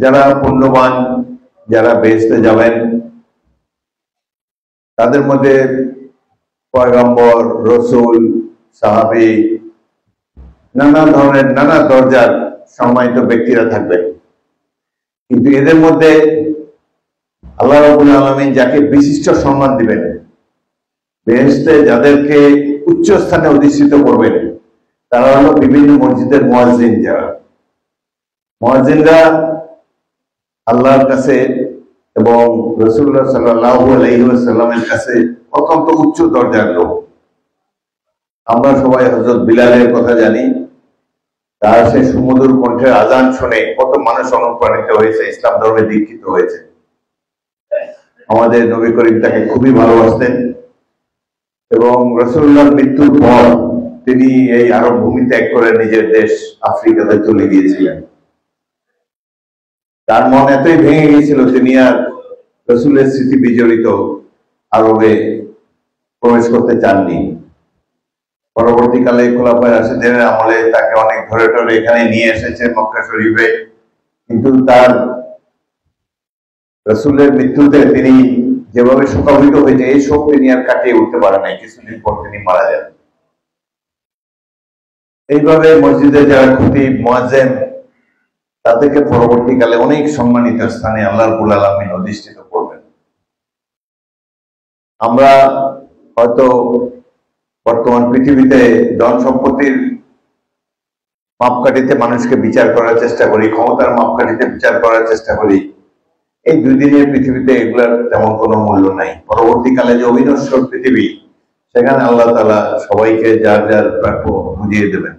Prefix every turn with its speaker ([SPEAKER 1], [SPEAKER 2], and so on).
[SPEAKER 1] যারা পুণ্যবান, যারা বেহেশতে যাবেন, তাদের মধ্যে পয়গম্বর, রসুল, সাহাবী, নানা ধরনের নানা দরজার সম্মানিত ব্যক্তিরা থাকবেন। কিন্তু এদের মধ্যে আল্লাহ রাব্বুল আলামিন যাকে বিশিষ্ট সম্মান দিবেন, বেহেশতে যাদেরকে উচ্চ স্থানে অধিষ্ঠিত করবেন, তারা হলো বিভিন্ন মসজিদের মুয়াজ্জিন। যারা মুয়াজ্জিনরা আল্লাহর কাছে এবং রাসূলুল্লাহ সাল্লাল্লাহু আলাইহি ওয়াসাল্লামের কাছে অত্যন্ত উচ্চ দরজার লোক। আমরা সবাই হযরত বিলালের কথা জানি। তার সেই সুমধুর কণ্ঠের আযান শুনে কত মানুষ অনুপ্রাণিত হয়েছে, ইসলাম ধর্মে দীক্ষিত হয়েছে। আমাদের নবী করিম তাকে খুবই ভালোবাসতেন এবং রাসূলুল্লাহর মৃত্যুর পর তিনি এই আরব ভূমি ত্যাগ করে নিজের দেশ আফ্রিকাতে চলে গিয়েছিলেন। তার মন এতই ভেঙে গিয়েছিল, তিনি আর রাসূলের স্মৃতি বিজড়িত আরবে প্রবেশ করতে চাননি। পরবর্তীকালে খোলাফায়ে রাশিদের আমলে তাকে অনেক ধরে ধরে এখানে নিয়ে এসেছে মক্কা শরীফে, কিন্তু তার রাসূলের মৃত্যুতে তিনি যেভাবে শোকাহত হয়েছে, এই শোক তিনি আর কাটিয়ে উঠতে পারে নাই। কিছুদিন পর তিনি মারা যান। এইভাবে মসজিদে যারা খতিব, মুয়াজ্জিন, তাদেরকে পরবর্তীকালে অনেক সম্মানিত স্থানে আল্লাহ রাব্বুল আলামিন অধিষ্ঠিত করবেন। আমরা হয়তো বর্তমান পৃথিবীতে ধন সম্পত্তির মাপকাঠিতে মানুষকে বিচার করার চেষ্টা করি, ক্ষমতার মাপকাঠিতে বিচার করার চেষ্টা করি। এই দুই দিনের পৃথিবীতে এগুলার তেমন কোনো মূল্য নাই। পরবর্তীকালে যে অবিনশ্বর পৃথিবী, সেখানে আল্লাহ তাআলা সবাইকে যার যার প্রাপ্য বুঝিয়ে দেবেন।